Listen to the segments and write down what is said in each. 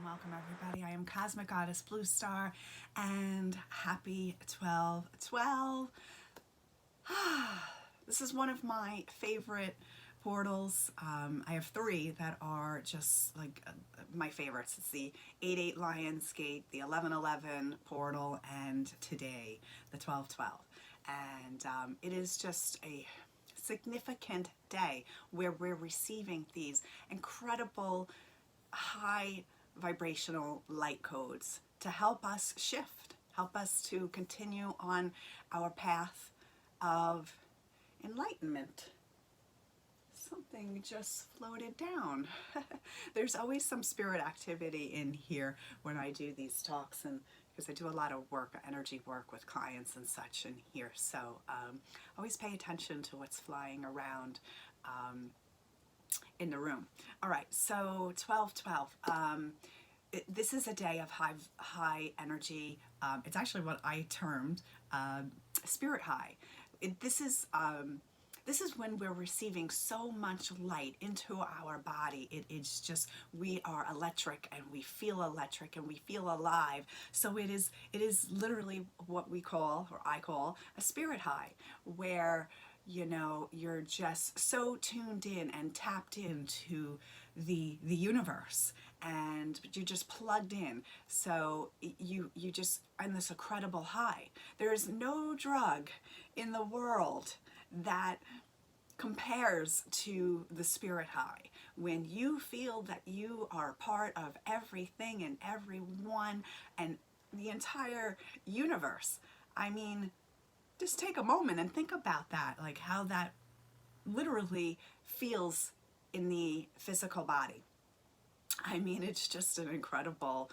welcome, everybody. I am Cosmic Goddess Blue Star, and happy 12/12. This is one of my favorite portals. I have three that are just like my favorites. It's the 8/8 Lions Gate, the 11/11 portal, and today, the 12/12. And it is just a significant day where we're receiving these incredible high vibrational light codes to help us shift, help us to continue on our path of enlightenment. Something just floated down. There's always some spirit activity in here when I do these talks, and because I do a lot of work, energy work with clients and such in here. So always pay attention to what's flying around in the room. All right, so 12/12. This is a day of high energy. It's actually what I termed spirit high. This is when we're receiving so much light into our body. It's just, we are electric and we feel electric and we feel alive. So it is literally what we call, or I call, a spirit high, where you're just so tuned in and tapped into the universe, and you're just plugged in. So you just on this incredible high. There's no drug in the world that compares to the spirit high, when you feel that you are part of everything and everyone and the entire universe. I mean, just take a moment and think about that, like how that literally feels in the physical body. I mean, it's just an incredible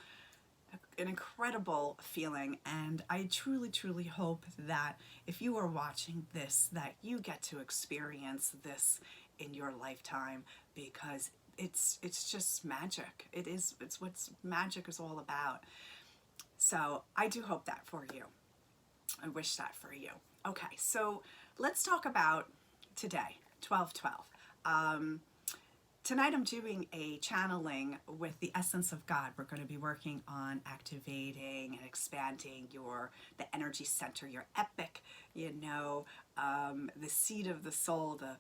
feeling, and I truly hope that if you are watching this, that you get to experience this in your lifetime, because it's just magic. It's what magic is all about. So I do hope that for you. I wish that for you. Okay, so let's talk about today, 12/12. Tonight I'm doing a channeling with the essence of God. We're going to be working on activating and expanding the energy center, your epic, the seat of the soul, the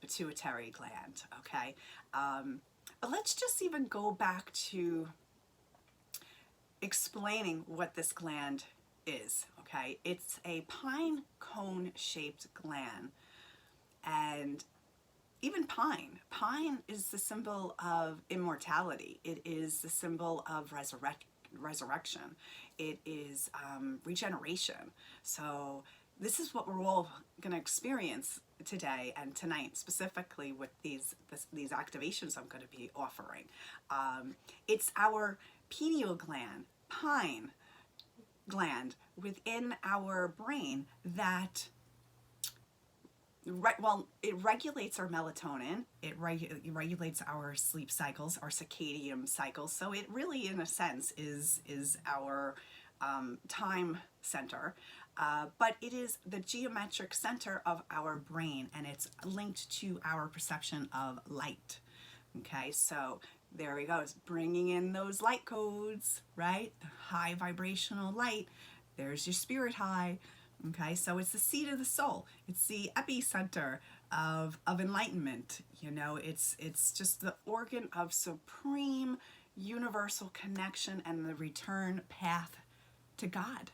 pituitary gland. Okay, but let's just even go back to explaining what this gland is. Okay, it's a pine cone shaped gland, and even pine is the symbol of immortality. It is the symbol of resurrection. It is regeneration. So this is what we're all going to experience today and tonight, specifically with these activations I'm going to be offering. It's our pineal gland, pine gland within our brain that it regulates our melatonin, it regulates our sleep cycles, our circadian cycles. So it really, in a sense, is our time center, but it is the geometric center of our brain, and it's linked to our perception of light. Okay, so there he goes, bringing in those light codes, right? High vibrational light. There's your spirit high. Okay, so it's the seat of the soul. It's the epicenter of enlightenment. It's just the organ of supreme universal connection and the return path to God,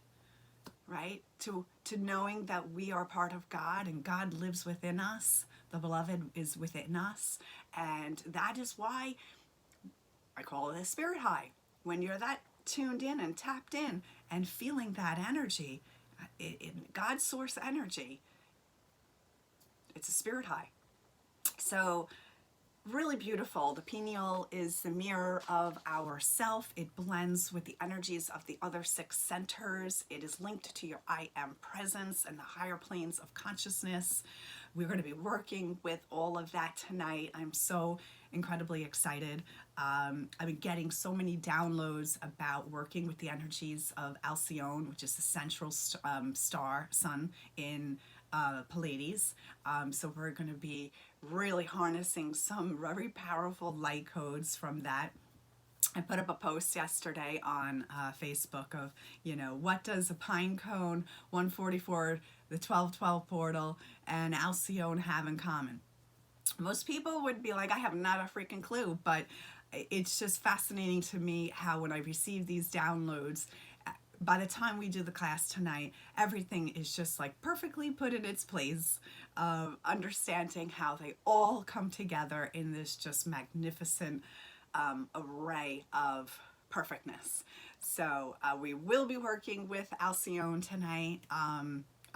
right? To knowing that we are part of God and God lives within us. The beloved is within us, and that is why I call it a spirit high. When you're that tuned in and tapped in and feeling that energy, God's source energy, it's a spirit high. So really beautiful. The pineal is the mirror of our self. It blends with the energies of the other 6 centers. It is linked to your I am presence and the higher planes of consciousness. We're going to be working with all of that tonight. I'm so incredibly excited. I've been getting so many downloads about working with the energies of Alcyone, which is the central star sun in Pleiades. So we're going to be really harnessing some very powerful light codes from that I put up a post yesterday on Facebook of, what does a pine cone, 144, the 1212 portal, and Alcyone have in common? Most people would be like, I have not a freaking clue, but it's just fascinating to me how when I receive these downloads, by the time we do the class tonight, everything is just like perfectly put in its place, understanding how they all come together in this just magnificent array of perfectness. So we will be working with Alcyone tonight.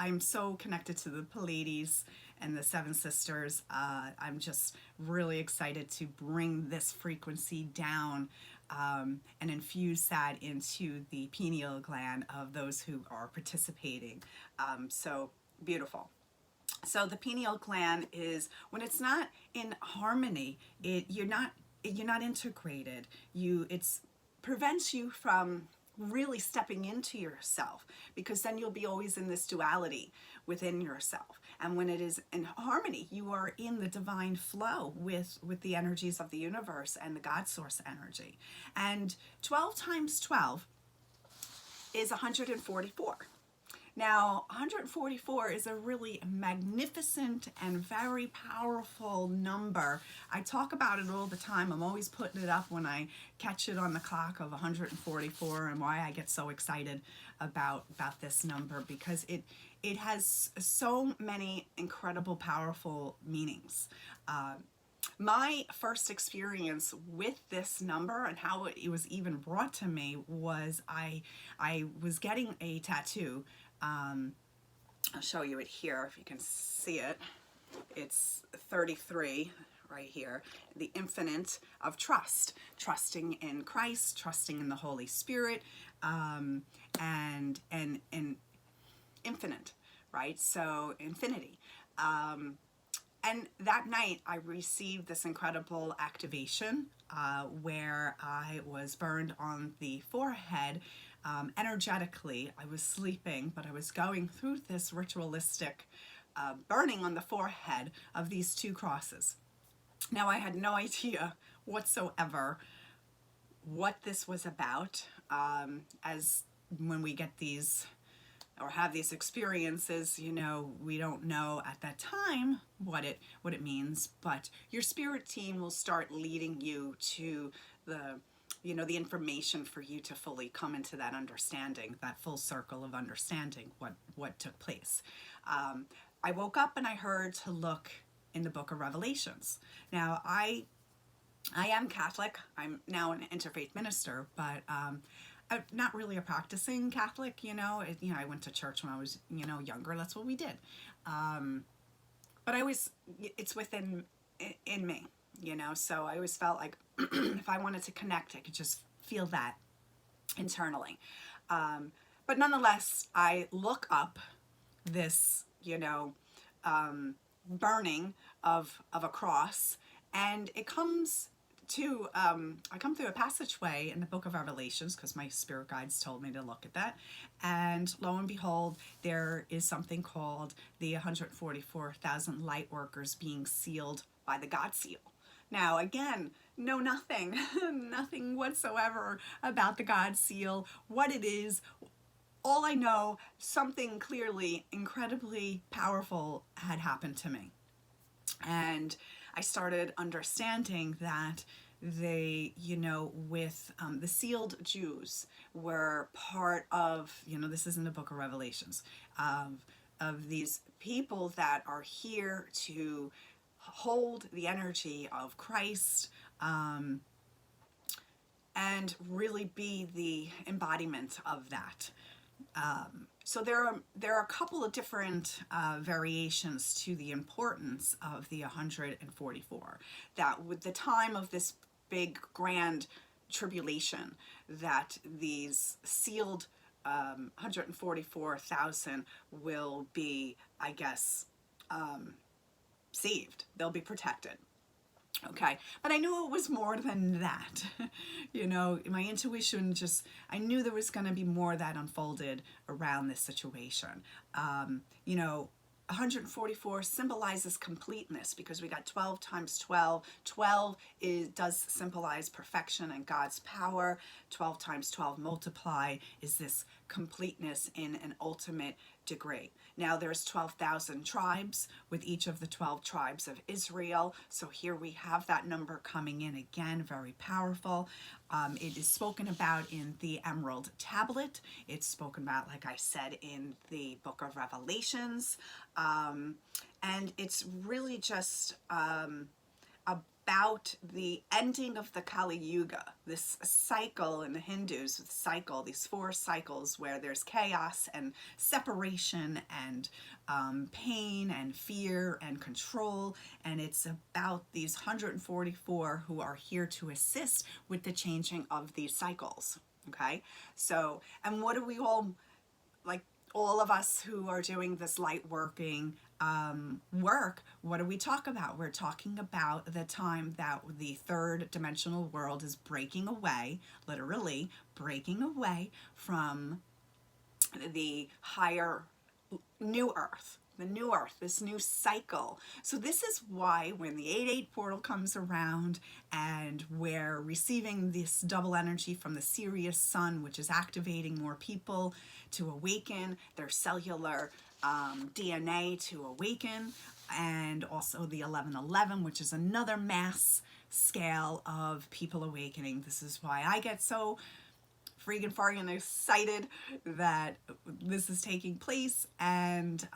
I'm so connected to the Pleiades and the Seven Sisters. I'm just really excited to bring this frequency down and infuse that into the pineal gland of those who are participating. So beautiful. So the pineal gland is when it's not in harmony. You're not integrated. It prevents you from really stepping into yourself, because then you'll be always in this duality within yourself. And when it is in harmony, you are in the divine flow with the energies of the universe and the God source energy. And 12 times 12 is 144. Now, 144 is a really magnificent and very powerful number. I talk about it all the time. I'm always putting it up when I catch it on the clock of 144, and why I get so excited about this number, because it has so many incredible, powerful meanings. My first experience with this number and how it was even brought to me was I was getting a tattoo. I'll show you it here if you can see it. It's 33 right here. The infinite of trust. Trusting in Christ, trusting in the Holy Spirit, and infinite, right? So infinity. And that night I received this incredible activation where I was burned on the forehead. Energetically, I was sleeping, but I was going through this ritualistic burning on the forehead of these two crosses. Now, I had no idea whatsoever what this was about, as when we get these or have these experiences, we don't know at that time what it means, but your spirit team will start leading you to the information for you to fully come into that understanding, that full circle of understanding what took place. I woke up and I heard to look in the book of Revelations. Now, I am Catholic. I'm now an interfaith minister, but I'm not really a practicing Catholic. I went to church when I was younger. That's what we did. But it's within in me. So I always felt like if I wanted to connect, I could just feel that internally. But nonetheless, I look up this, burning of a cross, and it comes to, I come through a passageway in the book of Revelations because my spirit guides told me to look at that. And lo and behold, there is something called the 144,000 light workers being sealed by the God seal. Now, again, know nothing, nothing whatsoever about the God seal, what it is. All I know, something clearly incredibly powerful had happened to me. And I started understanding that they, with the sealed Jews were part of, this is in the book of Revelations, of these people that are here to hold the energy of Christ, and really be the embodiment of that. So there are a couple of different variations to the importance of the 144. That with the time of this big grand tribulation, that these sealed 144,000 will be, I guess, saved. They'll be protected. Okay, but I knew it was more than that. My intuition I knew there was going to be more that unfolded around this situation. 144 symbolizes completeness because we got 12 times 12. 12 does symbolize perfection and God's power. 12 times 12 multiply is this completeness in an ultimate degree. Now there's 12,000 tribes with each of the 12 tribes of Israel. So here we have that number coming in again, very powerful. It is spoken about in the Emerald Tablet. It's spoken about, like I said, in the book of Revelations. And it's really just about the ending of the Kali Yuga, this cycle in the Hindus, these 4 cycles where there's chaos and separation and pain and fear and control, and it's about these 144 who are here to assist with the changing of these cycles. Okay, so, and what do we all, like all of us who are doing this light working work, what do we talk about? We're talking about the time that the third dimensional world is breaking away, literally breaking away from the higher new earth, the new earth, this new cycle. So this is why when the 8-8 portal comes around and we're receiving this double energy from the Sirius sun, which is activating more people to awaken their cellular DNA to awaken, and also the 1111, which is another mass scale of people awakening. This is why I get so freaking excited that this is taking place. And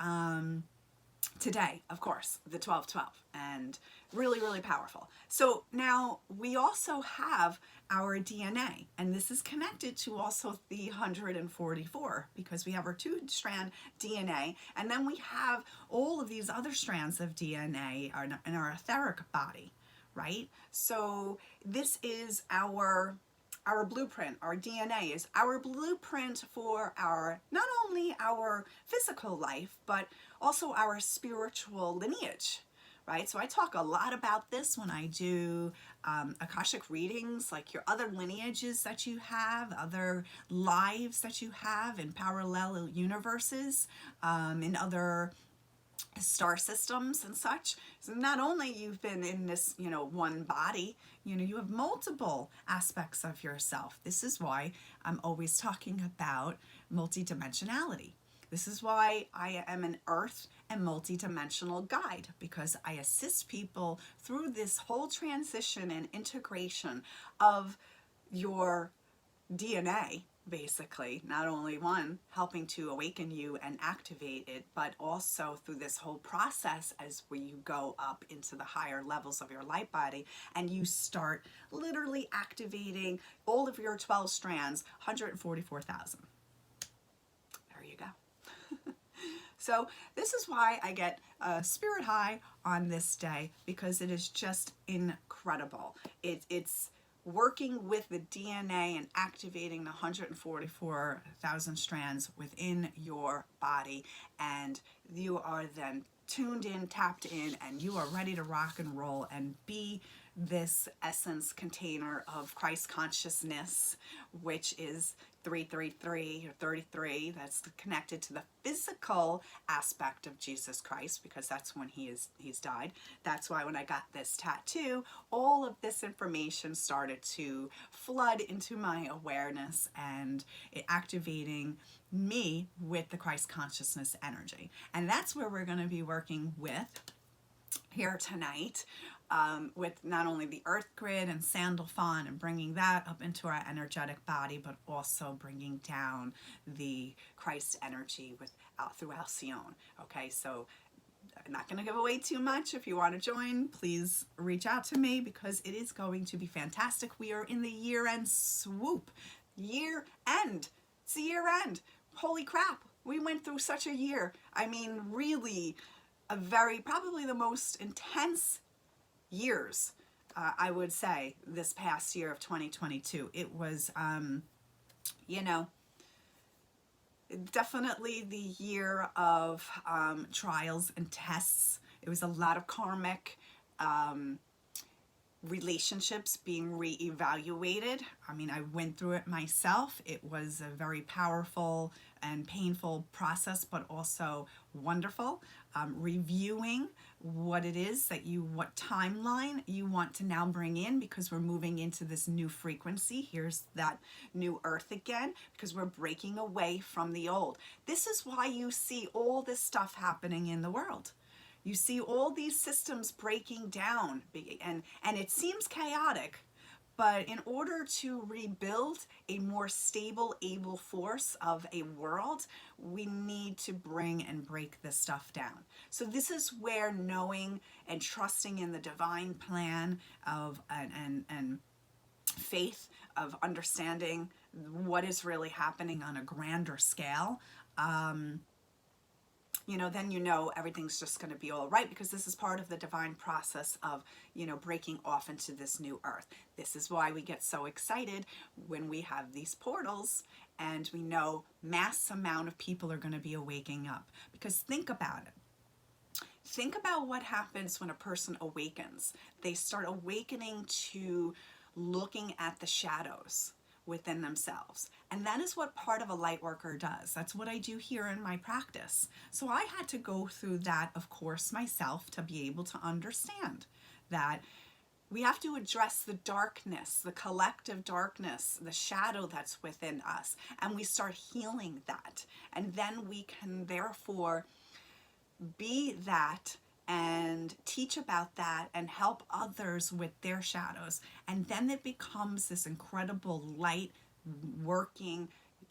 today, of course, the 1212, and really, really powerful. So now we also have our DNA, and this is connected to also the 144 because we have our 2-strand DNA, and then we have all of these other strands of DNA in our etheric body, right? So this is our blueprint. Our DNA is our blueprint for our, not only our physical life, but also our spiritual lineage, right? So I talk a lot about this when I do Akashic readings, like your other lineages that you have, other lives that you have in parallel universes, in other star systems and such. So not only you've been in this, one body, you have multiple aspects of yourself. This is why I'm always talking about multidimensionality. This is why I am an earth and multidimensional guide, because I assist people through this whole transition and integration of your DNA, basically, not only one, helping to awaken you and activate it, but also through this whole process as where you go up into the higher levels of your light body and you start literally activating all of your 12 strands, 144,000. There you go. So this is why I get a spirit high on this day, because it is just incredible. It's working with the DNA and activating the 144,000 strands within your body, and you are then tuned in, tapped in, and you are ready to rock and roll and be this essence container of Christ consciousness, which is 333 or 33. That's connected to the physical aspect of Jesus Christ, because that's when he's died. That's why when I got this tattoo, all of this information started to flood into my awareness, and it activating me with the Christ consciousness energy. And that's where we're going to be working with here tonight, with not only the earth grid and Sandalphon and bringing that up into our energetic body, but also bringing down the Christ energy through Alcyone. Okay, so I'm not going to give away too much. If you want to join, please reach out to me, because it is going to be fantastic. We are in the year-end swoop. Year end. It's the year end. Holy crap. We went through such a year. I mean, really, probably the most intense years, I would say, this past year of 2022. It was, definitely the year of trials and tests. It was a lot of karmic relationships being reevaluated. I mean, I went through it myself. It was a very powerful and painful process, but also wonderful. Reviewing what it is that what timeline you want to now bring in, because we're moving into this new frequency. Here's that new earth again, because we're breaking away from the old. This is why you see all this stuff happening in the world. You see all these systems breaking down, and it seems chaotic, but in order to rebuild a more stable, able force of a world, we need to bring and break this stuff down. So this is where knowing and trusting in the divine plan of and faith of understanding what is really happening on a grander scale, then everything's just going to be all right, because this is part of the divine process of, breaking off into this new earth. This is why we get so excited when we have these portals and we know mass amount of people are going to be waking up. Because think about it. Think about what happens when a person awakens. They start awakening to looking at the shadows within themselves. And that is what part of a light worker does. That's what I do here in my practice. So I had to go through that, of course, myself, to be able to understand that we have to address the darkness, the collective darkness, the shadow that's within us, and we start healing that. And then we can therefore be that and teach about that and help others with their shadows. And then it becomes this incredible light working,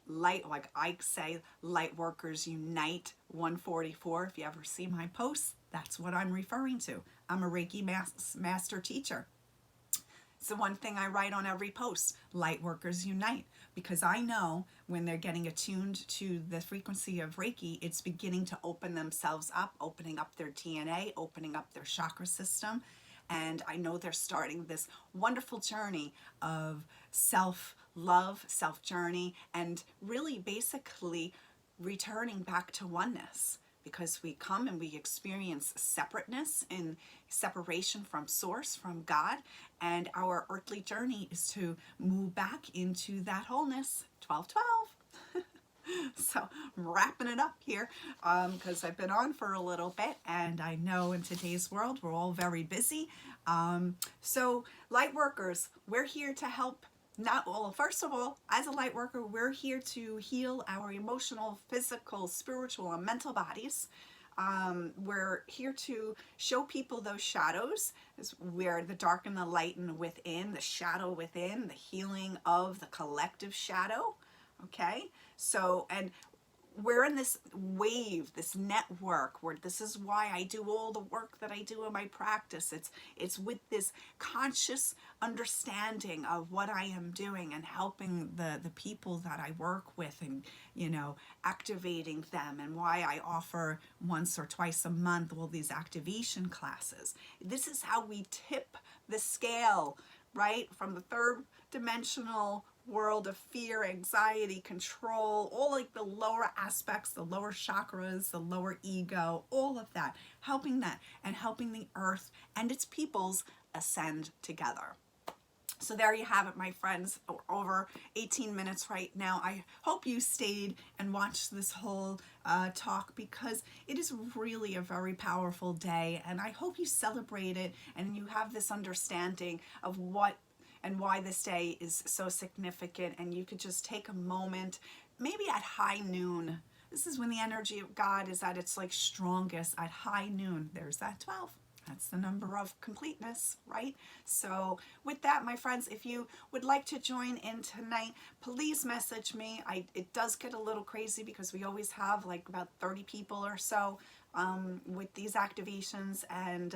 like I say, light workers unite 144. If you ever see my posts, that's what I'm referring to. I'm a Reiki master teacher. It's the one thing I write on every post, light workers unite, because I know when they're getting attuned to the frequency of Reiki, it's beginning to open themselves up, opening up their DNA, opening up their chakra system. And I know they're starting this wonderful journey of self-love, self-journey, and really basically returning back to oneness. Because we come and we experience separateness and separation from source, from God, and our earthly journey is to move back into that wholeness. 12-12. So I'm wrapping it up here because I've been on for a little bit, and I know in today's world we're all very busy. So light workers, we're here to help. First of all, as a light worker, we're here to heal our emotional, physical, spiritual, and mental bodies. We're here to show people those shadows, where the dark and the light and within, the shadow within, the healing of the collective shadow. Okay, so, and we're in this wave, this network, where this is why I do all the work that I do in my practice. It's with this conscious understanding of what I am doing and helping the people that I work with, and activating them, and why I offer once or twice a month all these activation classes. This is how we tip the scale, right, from the third dimensional world of fear, anxiety, control, all like the lower aspects, the lower chakras, the lower ego, all of that, helping that and helping the earth and its peoples ascend together. So there you have it, my friends. Over 18 minutes right now. I hope you stayed and watched this whole talk, because it is really a very powerful day, and I hope you celebrate it and you have this understanding of what and why this day is so significant. And you could just take a moment, maybe at high noon. This is when the energy of God is at its strongest, at high noon. There's that 12. That's the number of completeness, right? So with that, my friends, if you would like to join in tonight, please message me. It does get a little crazy because we always have about 30 people or so with these activations, and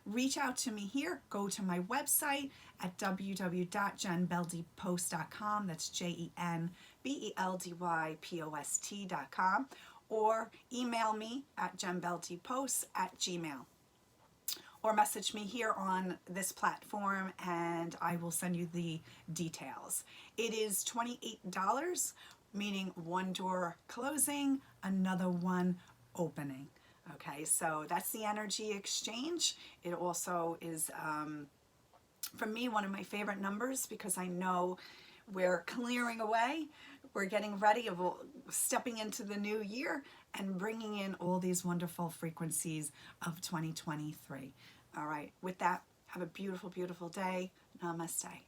reach out to me here. Go to my website at www.jenbeldypost.com. That's JenBeldyPost.com, or email me at jenbeldypost@gmail.com. Or message me here on this platform and I will send you the details. It is $28, meaning one door closing, another one opening. Okay, so that's the energy exchange. It also is For me, one of my favorite numbers, because I know we're clearing away, we're getting ready, of stepping into the new year and bringing in all these wonderful frequencies of 2023. All right, with that, have a beautiful, beautiful day. Namaste.